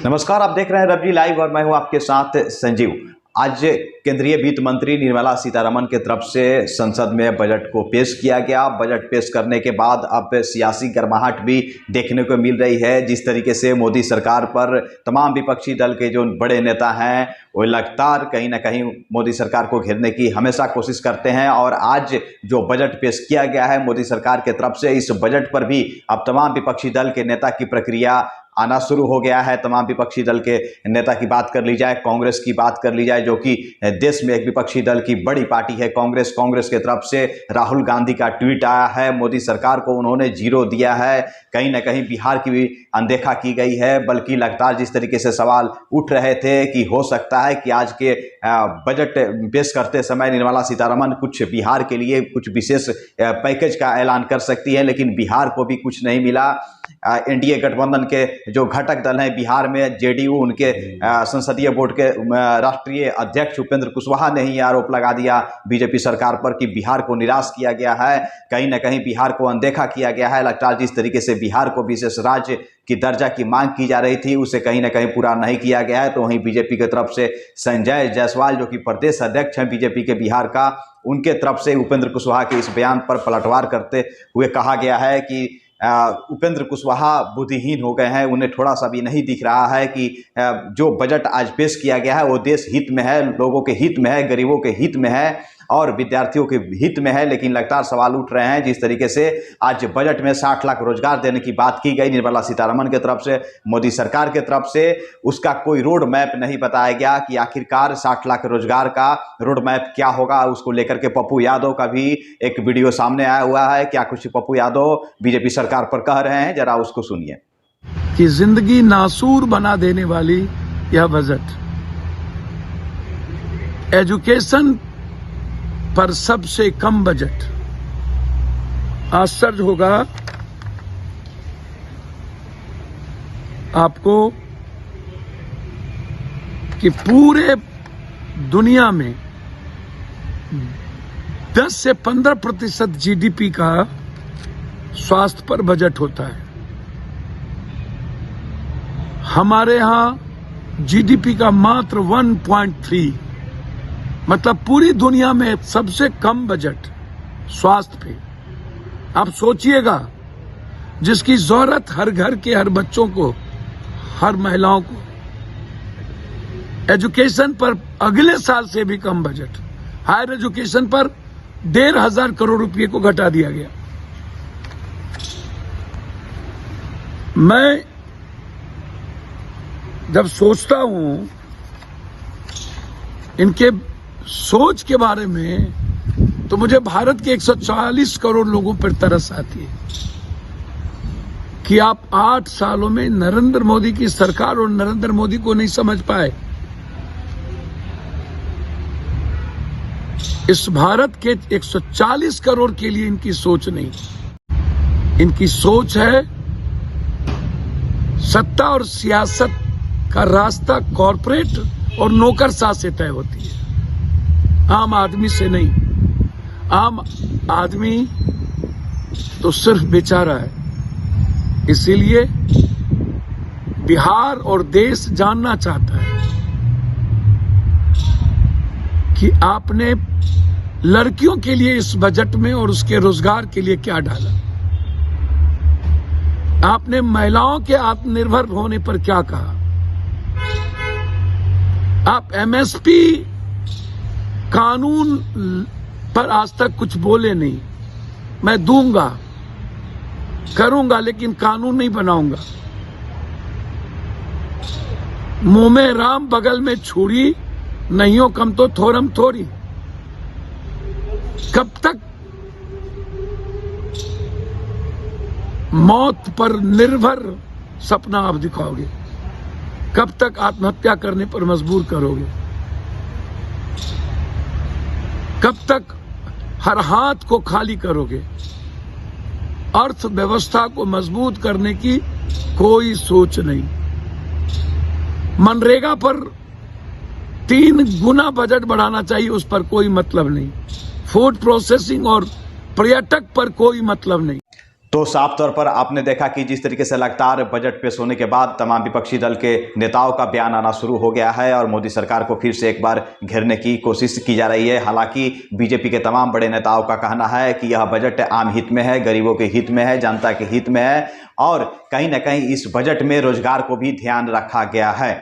नमस्कार, आप देख रहे हैं रबजी लाइव और मैं हूं आपके साथ संजीव। आज केंद्रीय वित्त मंत्री निर्मला सीतारमण की तरफ से संसद में बजट को पेश किया गया। बजट पेश करने के बाद अब सियासी गर्माहट भी देखने को मिल रही है। जिस तरीके से मोदी सरकार पर तमाम विपक्षी दल के जो बड़े नेता हैं वो लगातार कहीं ना कहीं मोदी सरकार को घेरने की हमेशा कोशिश करते हैं, और आज जो बजट पेश किया गया है मोदी सरकार की तरफ से, इस बजट पर भी अब तमाम विपक्षी दल के नेता की प्रक्रिया आना शुरू हो गया है। तमाम विपक्षी दल के नेता की बात कर ली जाए, कांग्रेस की बात कर ली जाए, जो कि देश में एक विपक्षी दल की बड़ी पार्टी है कांग्रेस की तरफ से राहुल गांधी का ट्वीट आया है। मोदी सरकार को उन्होंने 0 दिया है। कहीं ना कहीं बिहार की भी अनदेखा की गई है, बल्कि लगातार जिस तरीके से सवाल उठ रहे थे कि हो सकता है कि आज के बजट पेश करते समय निर्मला सीतारमण कुछ बिहार के लिए कुछ विशेष पैकेज का ऐलान कर सकती है, लेकिन बिहार को भी कुछ नहीं मिला। एनडीए गठबंधन के जो घटक दल हैं बिहार में, जेडीयू, उनके संसदीय बोर्ड के राष्ट्रीय अध्यक्ष उपेंद्र कुशवाहा ने ही आरोप लगा दिया बीजेपी सरकार पर कि बिहार को निराश किया गया है, कहीं ना कहीं बिहार को अनदेखा किया गया है। लगातार जिस तरीके से बिहार को विशेष राज्य की दर्जा की मांग की जा रही थी उसे कहीं ना कहीं पूरा नहीं किया गया है। तो वहीं बीजेपी की तरफ से संजय जायसवाल, जो कि प्रदेश अध्यक्ष हैं बीजेपी के बिहार का, उनके तरफ से उपेंद्र कुशवाहा के इस बयान पर पलटवार करते हुए कहा गया है कि उपेंद्र कुशवाहा बुद्धिहीन हो गए हैं। उन्हें थोड़ा सा भी नहीं दिख रहा है कि जो बजट आज पेश किया गया है वो देश हित में है, लोगों के हित में है, गरीबों के हित में है और विद्यार्थियों के हित में है। लेकिन लगातार सवाल उठ रहे हैं जिस तरीके से आज बजट में 60 लाख रोजगार देने की बात की गई निर्मला सीतारमण की तरफ से, मोदी सरकार की तरफ से, उसका कोई रोड मैप नहीं बताया गया कि आखिरकार 60 लाख रोजगार का रोड मैप क्या होगा। उसको लेकर के पप्पू यादव का भी एक वीडियो सामने आया हुआ है। क्या कुछ पप्पू यादव बीजेपी सरकार पर कह रहे हैं, जरा उसको सुनिए। कि जिंदगी नासूर बना देने वाली यह बजट, एजुकेशन पर सबसे कम बजट। आश्चर्य होगा आपको कि पूरे दुनिया में 10 से 15% जीडीपी का स्वास्थ्य पर बजट होता है। हमारे यहां जीडीपी का मात्र 1.3, मतलब पूरी दुनिया में सबसे कम बजट स्वास्थ्य पे। आप सोचिएगा, जिसकी जरूरत हर घर के हर बच्चों को, हर महिलाओं को, एजुकेशन पर अगले साल से भी कम बजट। हायर एजुकेशन पर 1,500 करोड़ रुपए को घटा दिया गया। मैं जब सोचता हूं इनके सोच के बारे में, तो मुझे भारत के 140 करोड़ लोगों पर तरस आती है कि आप 8 सालों में नरेंद्र मोदी की सरकार और नरेंद्र मोदी को नहीं समझ पाए। इस भारत के 140 करोड़ के लिए इनकी सोच नहीं, इनकी सोच है सत्ता और सियासत का रास्ता कॉरपोरेट और नौकरशाह से तय होती है, आम आदमी से नहीं। आम आदमी तो सिर्फ बेचारा है। इसीलिए बिहार और देश जानना चाहता है कि आपने लड़कियों के लिए इस बजट में और उसके रोजगार के लिए क्या डाला। आपने महिलाओं के आत्मनिर्भर होने पर क्या कहा। आप एमएसपी कानून पर आज तक कुछ बोले नहीं। मैं दूंगा, करूंगा, लेकिन कानून नहीं बनाऊंगा। मुंह में राम बगल में छुरी, नहीं हो कम तो थोरम थोड़ी। कब तक मौत पर निर्भर सपना आप दिखाओगे? कब तक आत्महत्या करने पर मजबूर करोगे? कब तक हर हाथ को खाली करोगे? अर्थव्यवस्था को मजबूत करने की कोई सोच नहीं। मनरेगा पर 3 गुना बजट बढ़ाना चाहिए, उस पर कोई मतलब नहीं। फूड प्रोसेसिंग और पर्यटक पर कोई मतलब नहीं। तो साफ तौर पर आपने देखा कि जिस तरीके से लगातार बजट पेश होने के बाद तमाम विपक्षी दल के नेताओं का बयान आना शुरू हो गया है और मोदी सरकार को फिर से एक बार घेरने की कोशिश की जा रही है। हालांकि बीजेपी के तमाम बड़े नेताओं का कहना है कि यह बजट आम हित में है, गरीबों के हित में है, जनता के हित में है और कहीं ना कहीं इस बजट में रोजगार को भी ध्यान रखा गया है।